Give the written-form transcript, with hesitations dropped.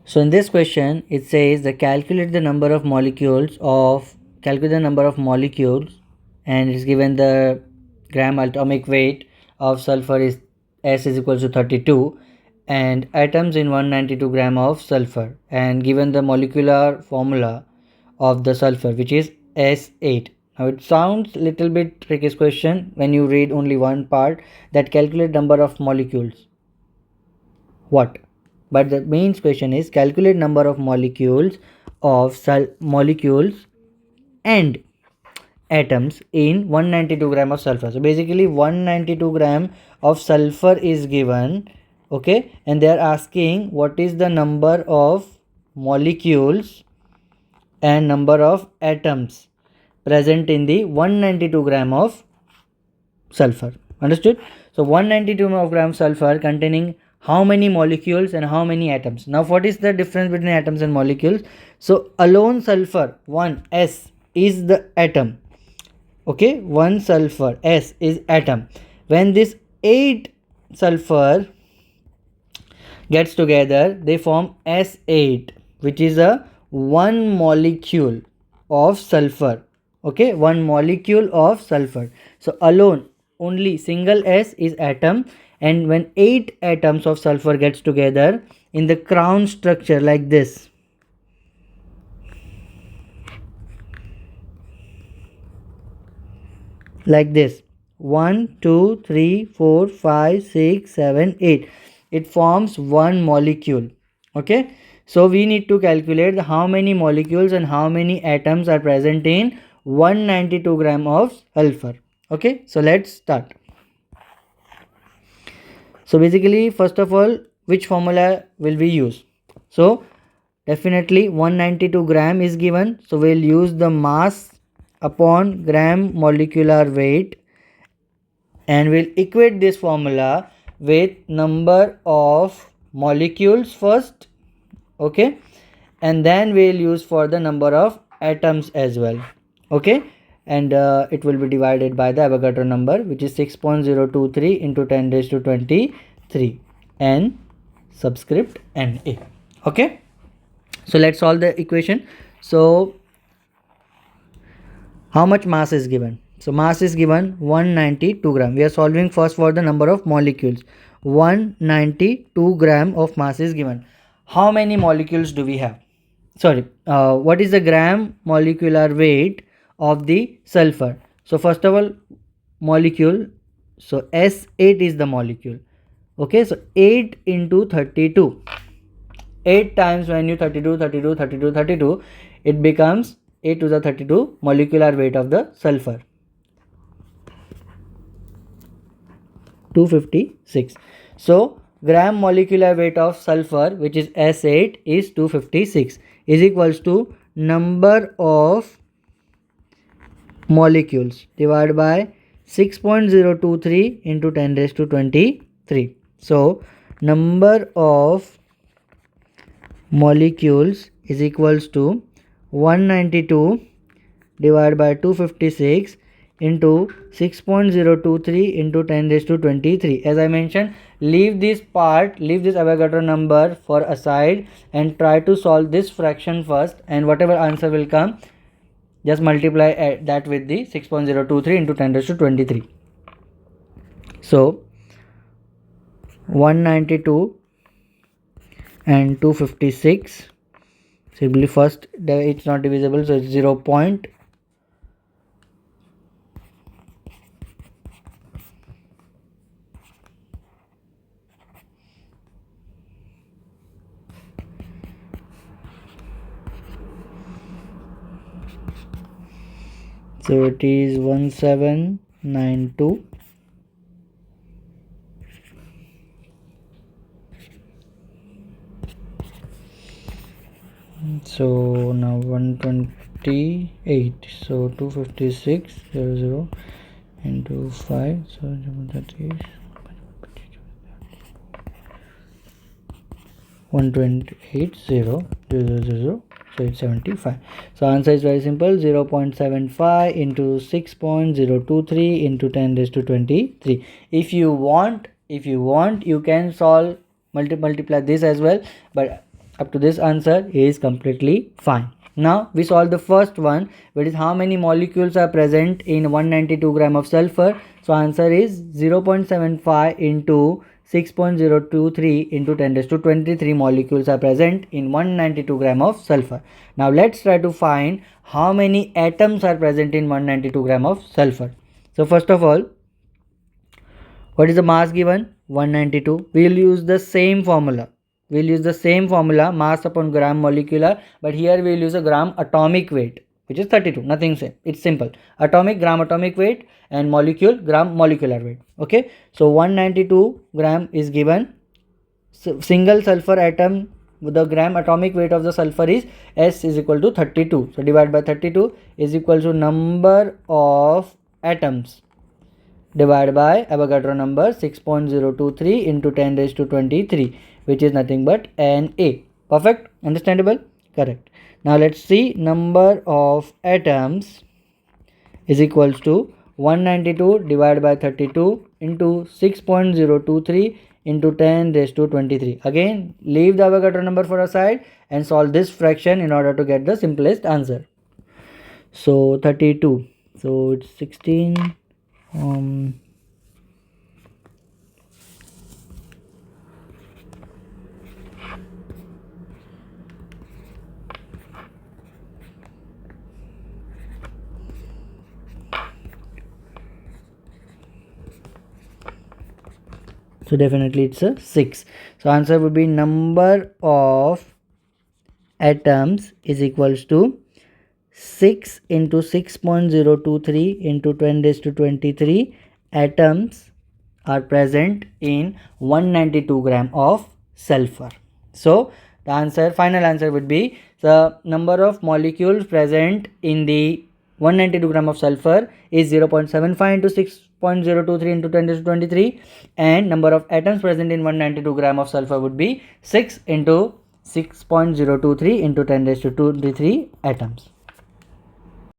So in this question, it says that calculate the number of molecules, and it's given the gram atomic weight of sulfur is S is equal to 32, and atoms in 192 gram of sulfur, and given the molecular formula of the sulfur, which is S8. Now it sounds little bit tricky question when you read only one part, that calculate number of molecules. What? But the main question is calculate number of molecules and atoms in 192 gram of sulfur. So basically 192 gram of sulfur is given, okay, and they are asking what is the number of molecules and number of atoms present in the 192 gram of sulfur. Understood? So 192 gram sulfur containing how many molecules and how many atoms. Now what is the difference between atoms and molecules? So alone sulfur 1s is the atom. Okay, 1 sulfur S is atom. When this 8 sulfur gets together, they form S8, which is a 1 molecule of sulfur. Okay, 1 molecule of sulfur. So alone only single S is atom, and when 8 atoms of sulfur gets together in the crown structure like this, like this, 1 2 3 4 5 6 7 8, it forms 1 molecule. Okay, so we need to calculate how many molecules and how many atoms are present in 192 gram of sulfur. Okay, so let's start. So basically, first of all, which formula will we use? So definitely 192 gram is given, so we'll use the mass upon gram molecular weight, and we'll equate this formula with number of molecules first, okay, and then we'll use for the number of atoms as well. Okay, and it will be divided by the Avogadro number, which is 6.023 into 10 raised to 23 n subscript Na. Okay, so let's solve the equation. So how much mass is given? So mass is given 192 gram. We are solving first for the number of molecules. 192 gram of mass is given. How many molecules do we have? Sorry, what is the gram molecular weight of the sulfur? So first of all, molecule, so S8 is the molecule. Okay, so 8 into 32, 8 times when you 32, it becomes 8 to the 32 molecular weight of the sulfur, 256. So gram molecular weight of sulfur, which is S8, is 256, is equals to number of molecules divided by 6.023 into 10 raised to 23. So number of molecules is equals to 192 divided by 256 into 6.023 into 10 raised to 23. As I mentioned, leave this Avogadro number for aside and try to solve this fraction first, and whatever answer will come, just multiply that with the 6.023 into 10 raised to 23. So 192 and 256, simply first it's not divisible, so it's 0. So it is 1792. So now 128. So 256 00 into 5. So that is 128 0 0 0. So it's 75. So answer is very simple, 0.75 into 6.023 into 10 raised to 23. If you want, you can solve multiply this as well, but up to this answer is completely fine. Now we solve the first one, which is how many molecules are present in 192 gram of sulfur. So answer is 0.75 into 6.023 into 10 raised to 23 molecules are present in 192 gram of sulfur. Now let's try to find how many atoms are present in 192 gram of sulfur. So first of all, what is the mass given? 192. We will use the same formula. We will use the same formula, mass upon gram molecular, but here we will use a gram atomic weight, which is 32. Nothing same. It's simple. Atomic, gram atomic weight, and molecule, gram molecular weight. Okay. So 192 gram is given. So single sulfur atom with the gram atomic weight of the sulfur is S is equal to 32. So divide by 32 is equal to number of atoms divided by Avogadro number 6.023 into 10 raised to 23, which is nothing but Na. Perfect? Understandable? Correct. Now let's see, number of atoms is equals to 192 divided by 32 into 6.023 into 10 raised to 23. Again, leave the Avogadro number for a side and solve this fraction in order to get the simplest answer. So 32. So it's 16. So definitely it's a 6. So answer would be number of atoms is equals to 6 into 6.023 into 10 raised to 23 atoms are present in 192 gram of sulfur. So the answer, final answer would be the number of molecules present in the 192 gram of sulfur is 0.75 into 6.023 into 10 raised to 23, and number of atoms present in 192 gram of sulfur would be 6 into 6.023 into 10 raised to 23 atoms.